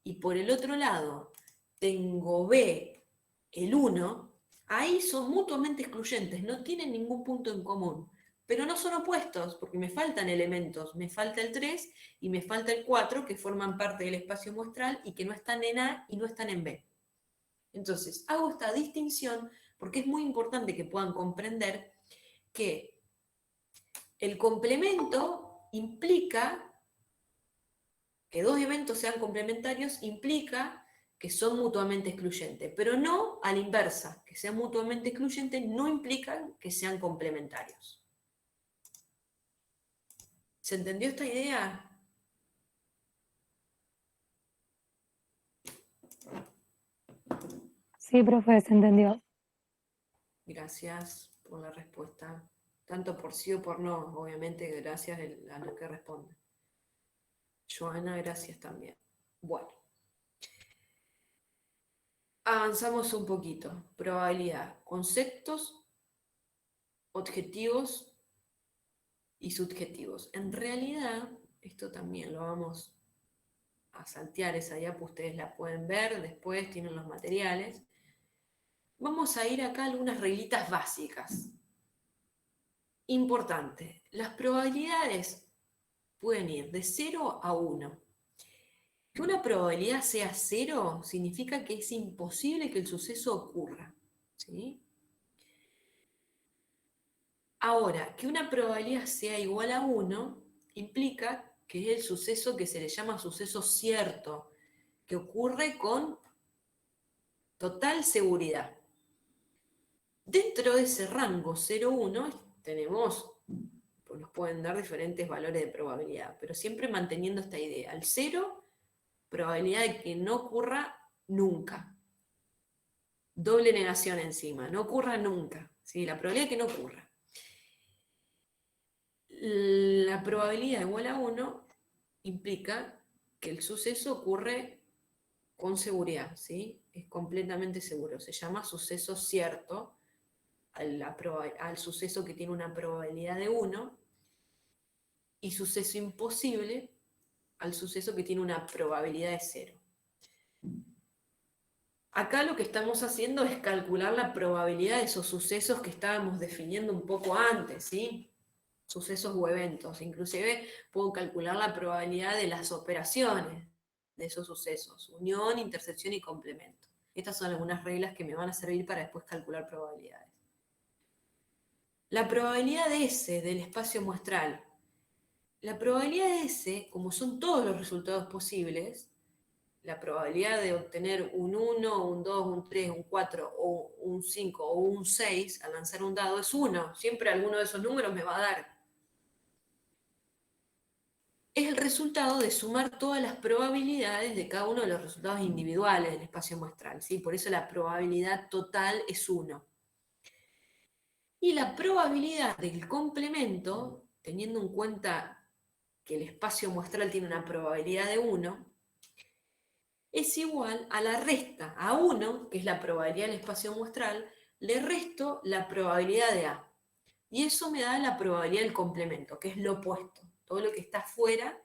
y por el otro lado tengo B, el 1, ahí son mutuamente excluyentes, no tienen ningún punto en común, pero no son opuestos, porque me faltan elementos, me falta el 3 y me falta el 4, que forman parte del espacio muestral y que no están en A y no están en B. Entonces, hago esta distinción porque es muy importante que puedan comprender que el complemento implica que dos eventos sean complementarios, implica que son mutuamente excluyentes, pero no a la inversa, que sean mutuamente excluyentes no implica que sean complementarios. ¿Se entendió esta idea? Sí, profe, se entendió. Gracias por la respuesta, tanto por sí o por no, obviamente gracias a los que responden. Joana, gracias también. Bueno, Avanzamos un poquito. Probabilidad. Conceptos, objetivos y subjetivos. En realidad, esto también lo vamos a saltear, esa diapo ustedes la pueden ver, después tienen los materiales. Vamos a ir acá a algunas reglitas básicas. Importante, las probabilidades pueden ir de 0 a 1. Que una probabilidad sea 0 significa que es imposible que el suceso ocurra, ¿sí? Ahora, que una probabilidad sea igual a 1 implica que es el suceso que se le llama suceso cierto, que ocurre con total seguridad. Dentro de ese rango 0-1 tenemos, pues nos pueden dar diferentes valores de probabilidad, pero siempre manteniendo esta idea. Al 0, probabilidad de que no ocurra nunca. Doble negación encima, no ocurra nunca. ¿Sí? La probabilidad de que no ocurra. La probabilidad igual a 1 implica que el suceso ocurre con seguridad, ¿sí? Es completamente seguro. Se llama suceso cierto al suceso que tiene una probabilidad de 1 y suceso imposible al suceso que tiene una probabilidad de 0. Acá lo que estamos haciendo es calcular la probabilidad de esos sucesos que estábamos definiendo un poco antes, ¿sí? Sucesos o eventos. Inclusive puedo calcular la probabilidad de las operaciones de esos sucesos. Unión, intersección y complemento. Estas son algunas reglas que me van a servir para después calcular probabilidades. La probabilidad de S del espacio muestral. La probabilidad de S, como son todos los resultados posibles, la probabilidad de obtener un 1, un 2, un 3, un 4, o un 5 o un 6 al lanzar un dado es 1. Siempre alguno de esos números me va a dar. Es el resultado de sumar todas las probabilidades de cada uno de los resultados individuales del espacio muestral, ¿sí? Por eso la probabilidad total es 1. Y la probabilidad del complemento, teniendo en cuenta que el espacio muestral tiene una probabilidad de 1, es igual a la resta, a 1, que es la probabilidad del espacio muestral, le resto la probabilidad de A. Y eso me da la probabilidad del complemento, que es lo opuesto. Todo lo que está fuera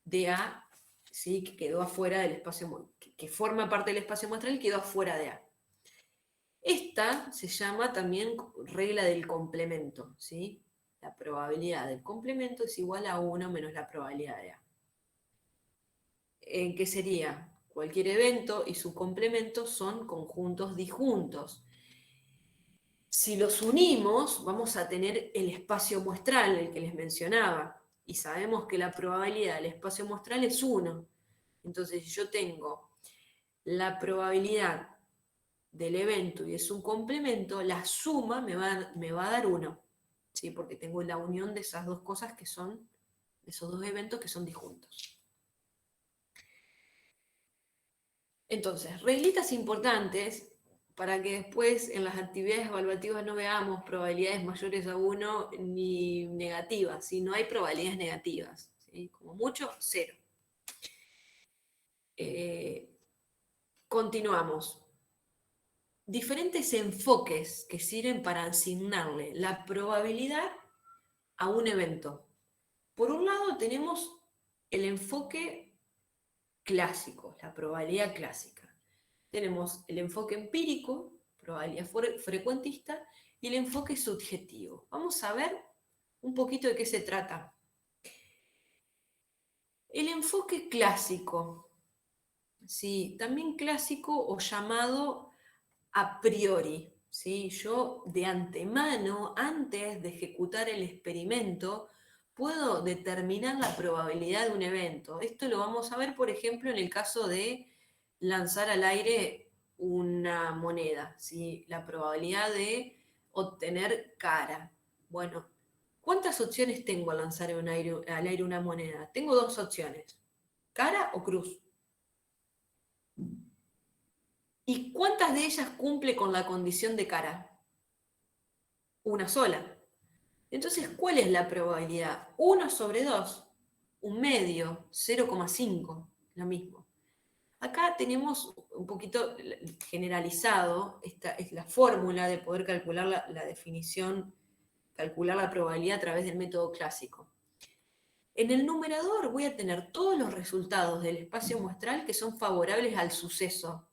de A, ¿sí? Que quedó afuera del espacio, que forma parte del espacio muestral y quedó afuera de A. Esta se llama también regla del complemento, ¿sí? La probabilidad del complemento es igual a 1 menos la probabilidad de A. ¿En qué sería? Cualquier evento y su complemento son conjuntos disjuntos. Si los unimos, vamos a tener el espacio muestral, el que les mencionaba, y sabemos que la probabilidad del espacio muestral es 1. Entonces, si yo tengo la probabilidad del evento y es un complemento, la suma me va a dar 1, ¿sí? Porque tengo la unión de esas dos cosas que son, de esos dos eventos que son disjuntos. Entonces, reglitas importantes para que después en las actividades evaluativas no veamos probabilidades mayores a 1 ni negativas, si no hay probabilidades negativas, ¿sí? Como mucho, 0. Continuamos. Diferentes enfoques que sirven para asignarle la probabilidad a un evento. Por un lado tenemos el enfoque clásico, la probabilidad clásica. Tenemos el enfoque empírico, probabilidad frecuentista, y el enfoque subjetivo. Vamos a ver un poquito de qué se trata. El enfoque clásico, ¿sí? También clásico o llamado a priori, ¿sí? Yo de antemano, antes de ejecutar el experimento, puedo determinar la probabilidad de un evento. Esto lo vamos a ver, por ejemplo, en el caso de lanzar al aire una moneda, ¿sí? La probabilidad de obtener cara. Bueno, ¿cuántas opciones tengo al lanzar al aire una moneda? Tengo dos opciones, cara o cruz. ¿Y cuántas de ellas cumple con la condición de cara? Una sola. Entonces, ¿cuál es la probabilidad? 1 sobre 2, un medio, 0,5, lo mismo. Acá tenemos un poquito generalizado, esta es la fórmula de poder calcular la definición, calcular la probabilidad a través del método clásico. En el numerador voy a tener todos los resultados del espacio muestral que son favorables al suceso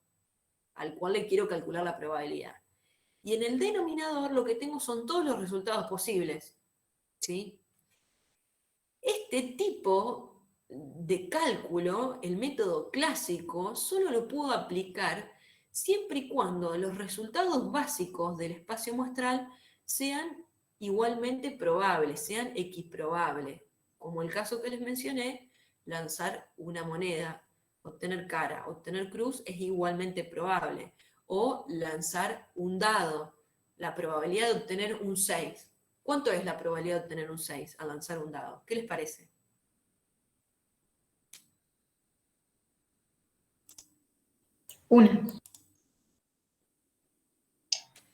al cual le quiero calcular la probabilidad. Y en el denominador lo que tengo son todos los resultados posibles, ¿sí? Este tipo de cálculo, el método clásico, solo lo puedo aplicar siempre y cuando los resultados básicos del espacio muestral sean igualmente probables, sean equiprobables. Como el caso que les mencioné, lanzar una moneda, obtener cara, obtener cruz es igualmente probable. O lanzar un dado, la probabilidad de obtener un 6. ¿Cuánto es la probabilidad de obtener un 6 al lanzar un dado? ¿Qué les parece? Una.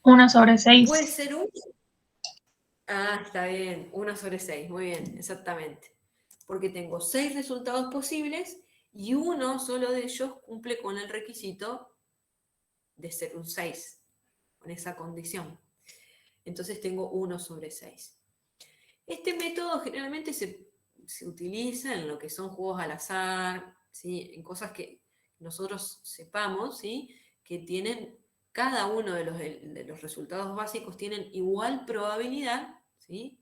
1/6. Puede ser un... Ah, está bien, 1/6, muy bien, exactamente. Porque tengo 6 resultados posibles y uno solo de ellos cumple con el requisito de ser un 6, con esa condición. Entonces tengo 1/6. Este método generalmente se utiliza en lo que son juegos al azar, ¿sí? En cosas que nosotros sepamos, ¿sí? Que tienen, cada uno de los resultados básicos tienen igual probabilidad, ¿sí?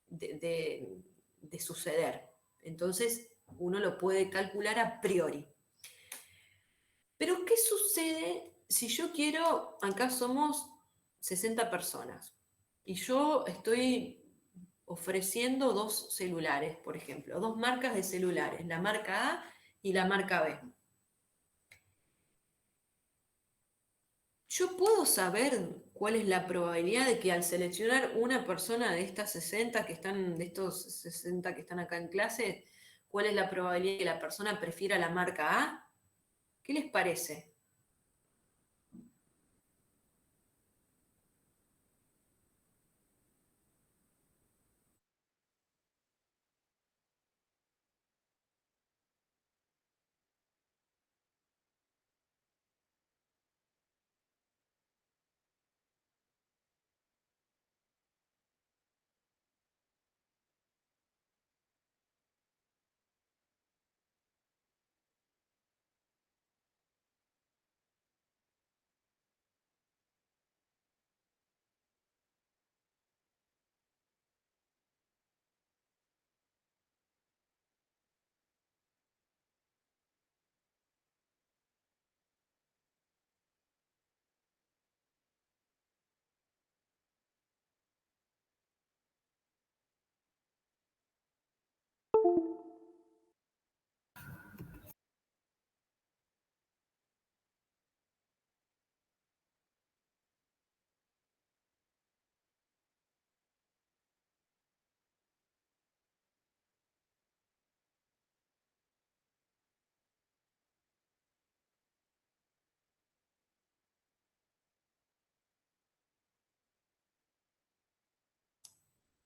de suceder. Entonces uno lo puede calcular a priori. Pero ¿qué sucede si yo quiero, acá somos 60 personas, y yo estoy ofreciendo 2 celulares, por ejemplo, 2 marcas de celulares, la marca A y la marca B? ¿Yo puedo saber cuál es la probabilidad de que al seleccionar una persona de estas 60 que están, de estos 60 que están acá en clase, cuál es la probabilidad de que la persona prefiera la marca A? ¿Qué les parece?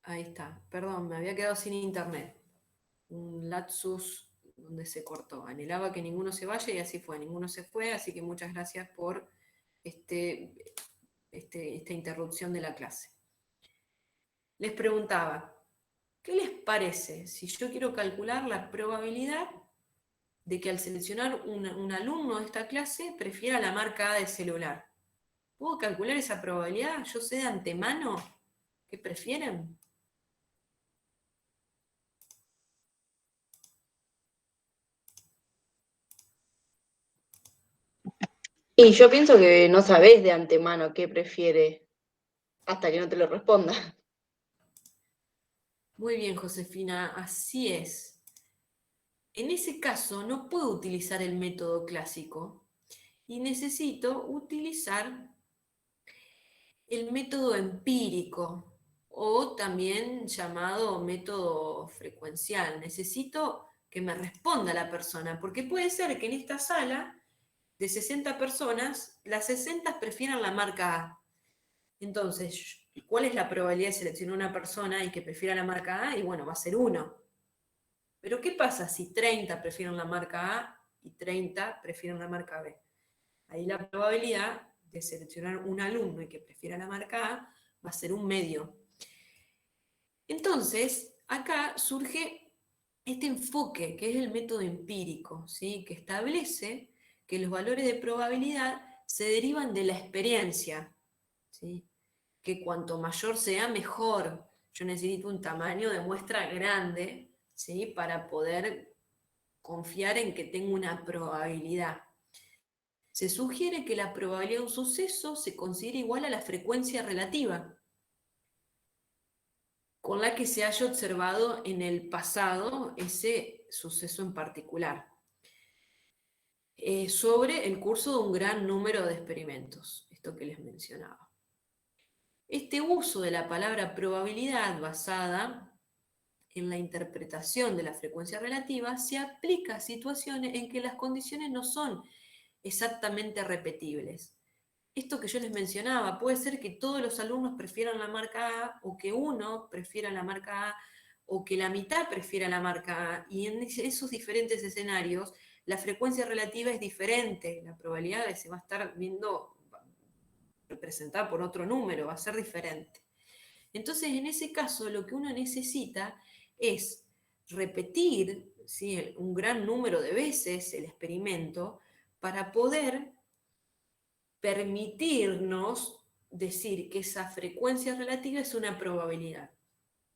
Ahí está, perdón, me había quedado sin internet. Un lapsus donde se cortó. Anhelaba que ninguno se vaya y así fue, ninguno se fue, así que muchas gracias por esta interrupción de la clase. Les preguntaba, ¿qué les parece si yo quiero calcular la probabilidad de que al seleccionar un alumno de esta clase prefiera la marca A de celular? ¿Puedo calcular esa probabilidad? ¿Yo sé de antemano qué prefieren? Y yo pienso que no sabés de antemano qué prefiere hasta que no te lo responda. Muy bien, Josefina, así es. En ese caso no puedo utilizar el método clásico y necesito utilizar el método empírico o también llamado método frecuencial. Necesito que me responda la persona, porque puede ser que en esta sala de 60 personas, las 60 prefieran la marca A. Entonces, ¿cuál es la probabilidad de seleccionar una persona y que prefiera la marca A? Y bueno, va a ser 1. Pero ¿qué pasa si 30 prefieren la marca A y 30 prefieren la marca B. Ahí la probabilidad de seleccionar un alumno y que prefiera la marca A va a ser un medio. Entonces, acá surge este enfoque, que es el método empírico, ¿sí? Que establece que los valores de probabilidad se derivan de la experiencia, ¿sí? Que cuanto mayor sea, mejor. Yo necesito un tamaño de muestra grande, ¿sí? Para poder confiar en que tengo una probabilidad. Se sugiere que la probabilidad de un suceso se considera igual a la frecuencia relativa con la que se haya observado en el pasado ese suceso en particular, sobre el curso de un gran número de experimentos, esto que les mencionaba. Este uso de la palabra probabilidad basada en la interpretación de la frecuencia relativa se aplica a situaciones en que las condiciones no son exactamente repetibles. Esto que yo les mencionaba, puede ser que todos los alumnos prefieran la marca A, o que uno prefiera la marca A, o que la mitad prefiera la marca A, y en esos diferentes escenarios la frecuencia relativa es diferente, la probabilidad se va a estar viendo representada por otro número, va a ser diferente. Entonces, en ese caso, lo que uno necesita es repetir, ¿sí?, un gran número de veces el experimento para poder permitirnos decir que esa frecuencia relativa es una probabilidad.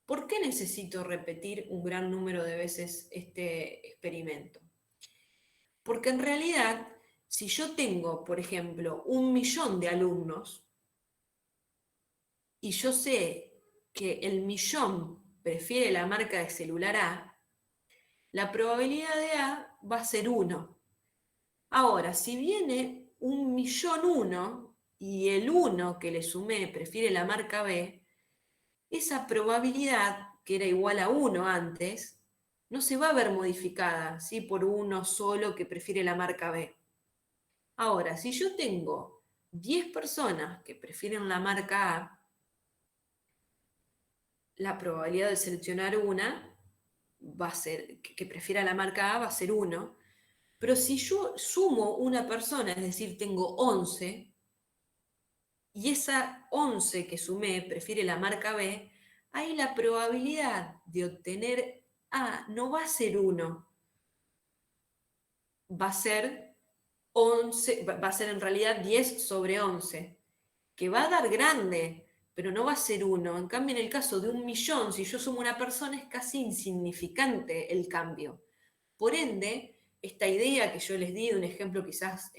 ¿Por qué necesito repetir un gran número de veces este experimento? Porque en realidad, si yo tengo, por ejemplo, 1.000.000 de alumnos y yo sé que el 1.000.000 prefiere la marca de celular A, la probabilidad de A va a ser 1. Ahora, si viene 1.000.001 y el 1 que le sumé prefiere la marca B, esa probabilidad, que era igual a 1 antes, no se va a ver modificada, ¿sí?, por uno solo que prefiere la marca B. Ahora, si yo tengo 10 personas que prefieren la marca A, la probabilidad de seleccionar una va a ser, que prefiera la marca A va a ser 1, pero si yo sumo una persona, es decir, tengo 11, y esa 11 que sumé prefiere la marca B, ahí la probabilidad de obtener A no va a ser 1, va a ser 11, va a ser en realidad 10 sobre 11, que va a dar grande, pero no va a ser 1. En cambio, en el caso de 1.000.000, si yo sumo una persona, es casi insignificante el cambio. Por ende, esta idea que yo les di, de un ejemplo quizás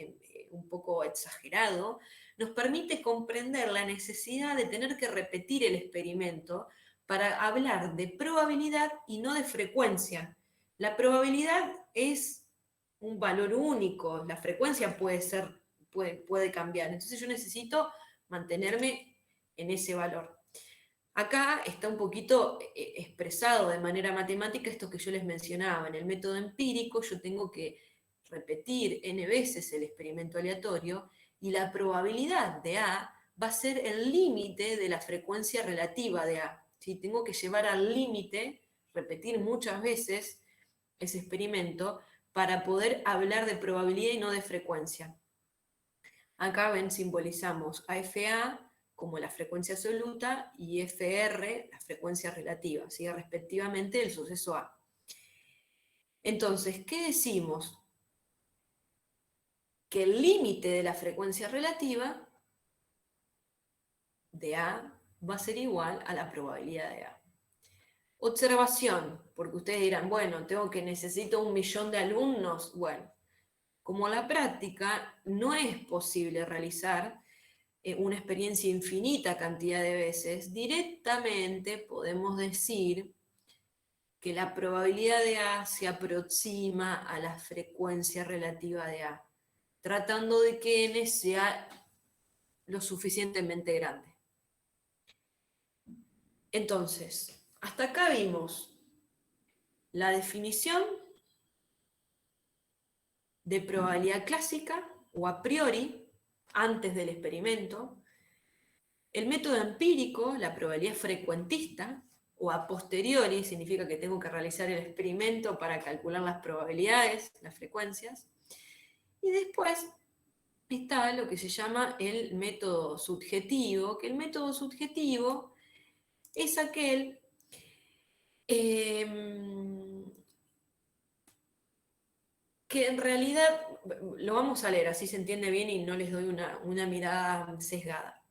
un poco exagerado, nos permite comprender la necesidad de tener que repetir el experimento para hablar de probabilidad y no de frecuencia. La probabilidad es un valor único, la frecuencia puede cambiar, entonces yo necesito mantenerme en ese valor. Acá está un poquito expresado de manera matemática esto que yo les mencionaba. En el método empírico yo tengo que repetir n veces el experimento aleatorio y la probabilidad de A va a ser el límite de la frecuencia relativa de A. ¿Sí? Tengo que llevar al límite, repetir muchas veces ese experimento para poder hablar de probabilidad y no de frecuencia. Acá ven, simbolizamos a FA como la frecuencia absoluta y FR, la frecuencia relativa, ¿sí?, respectivamente del suceso A. Entonces, ¿qué decimos? Que el límite de la frecuencia relativa de A va a ser igual a la probabilidad de A. Observación, porque ustedes dirán, bueno, necesito 1.000.000 de alumnos. Bueno, como la práctica no es posible realizar una experiencia infinita cantidad de veces, directamente podemos decir que la probabilidad de A se aproxima a la frecuencia relativa de A, tratando de que n sea lo suficientemente grande. Entonces, hasta acá vimos la definición de probabilidad clásica o a priori, antes del experimento, el método empírico, la probabilidad frecuentista, o a posteriori, significa que tengo que realizar el experimento para calcular las probabilidades, las frecuencias, Y después está lo que se llama el método subjetivo, que el método subjetivo es aquel que en realidad, lo vamos a leer, así se entiende bien y no les doy una mirada sesgada.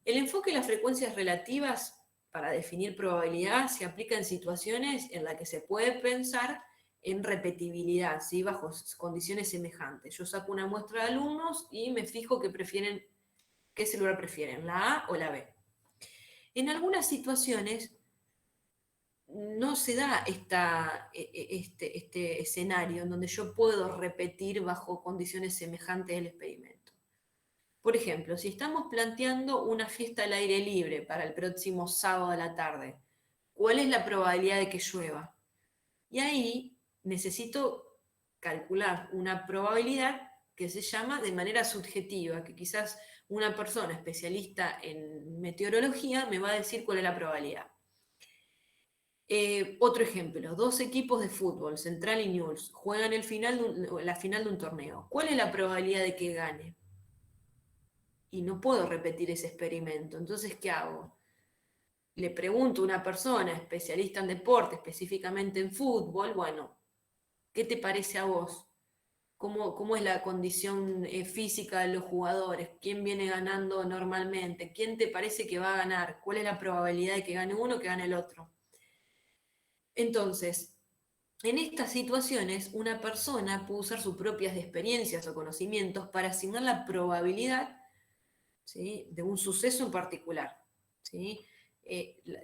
El enfoque de las frecuencias relativas para definir probabilidad se aplica en situaciones en las que se puede pensar en repetibilidad, ¿sí? Bajo condiciones semejantes. Yo saco una muestra de alumnos y me fijo qué celular prefieren, la A o la B. En algunas situaciones no se da este escenario en donde yo puedo repetir bajo condiciones semejantes el experimento. Por ejemplo, si estamos planteando una fiesta al aire libre para el próximo sábado a la tarde, ¿cuál es la probabilidad de que llueva? Y ahí necesito calcular una probabilidad que se llama de manera subjetiva, que quizás una persona especialista en meteorología me va a decir cuál es la probabilidad. Otro ejemplo, 2 equipos de fútbol, Central y Newell's, juegan la final de un torneo. ¿Cuál es la probabilidad de que gane? Y no puedo repetir ese experimento. Entonces, ¿qué hago? Le pregunto a una persona especialista en deporte, específicamente en fútbol, bueno, ¿qué te parece a vos? ¿Cómo es la condición física de los jugadores? ¿Quién viene ganando normalmente? ¿Quién te parece que va a ganar? ¿Cuál es la probabilidad de que gane uno o que gane el otro? Entonces, en estas situaciones, una persona puede usar sus propias experiencias o conocimientos para asignar la probabilidad, ¿sí?, de un suceso en particular, ¿sí?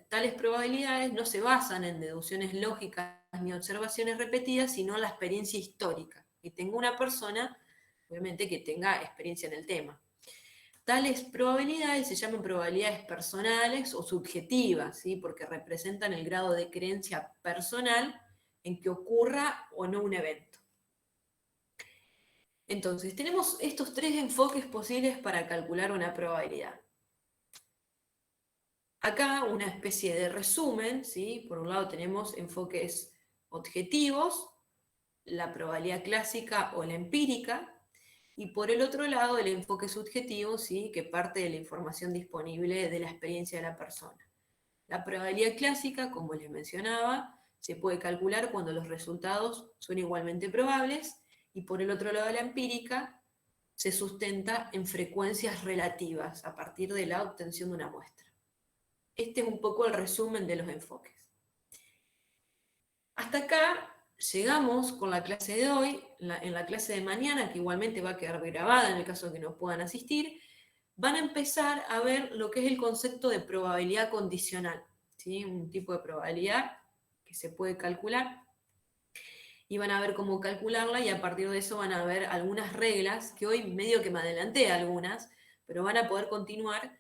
Tales probabilidades no se basan en deducciones lógicas ni observaciones repetidas, sino en la experiencia histórica. Y tengo una persona, obviamente, que tenga experiencia en el tema. Tales probabilidades se llaman probabilidades personales o subjetivas, ¿sí?, porque representan el grado de creencia personal en que ocurra o no un evento. Entonces, tenemos estos 3 enfoques posibles para calcular una probabilidad. Acá una especie de resumen, ¿sí? Por un lado tenemos enfoques objetivos, la probabilidad clásica o la empírica, y por el otro lado el enfoque subjetivo, ¿sí?, que parte de la información disponible de la experiencia de la persona. La probabilidad clásica, como les mencionaba, se puede calcular cuando los resultados son igualmente probables, y por el otro lado la empírica se sustenta en frecuencias relativas a partir de la obtención de una muestra. Este es un poco el resumen de los enfoques. Hasta acá llegamos con la clase de hoy. En la clase de mañana, que igualmente va a quedar grabada en el caso de que no puedan asistir, van a empezar a ver lo que es el concepto de probabilidad condicional, ¿sí? Un tipo de probabilidad que se puede calcular, y van a ver cómo calcularla, y a partir de eso van a ver algunas reglas, que hoy medio que me adelanté a algunas, pero van a poder continuar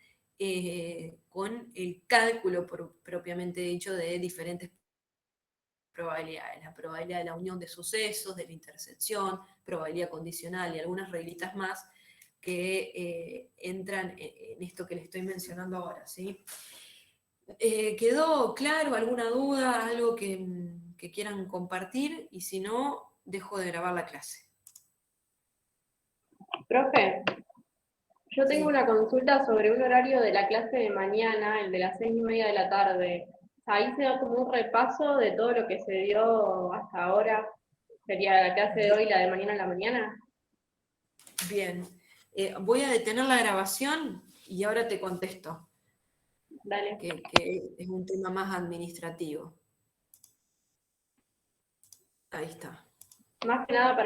con el cálculo propiamente dicho de diferentes probabilidades. La probabilidad de la unión de sucesos, de la intersección, probabilidad condicional y algunas reglitas más que entran en esto que les estoy mencionando ahora, ¿sí? ¿Quedó claro? ¿Alguna duda? ¿Algo que quieran compartir? Y si no, dejo de grabar la clase. Profe, yo tengo Sí. una consulta sobre un horario de la clase de mañana, el de las 6:30 de la tarde. Ahí se da como un repaso de todo lo que se dio hasta ahora. ¿Sería la clase de hoy y la de mañana en la mañana? Bien. Voy a detener la grabación y ahora te contesto, Dale. que es un tema más administrativo. Ahí está. Más que nada para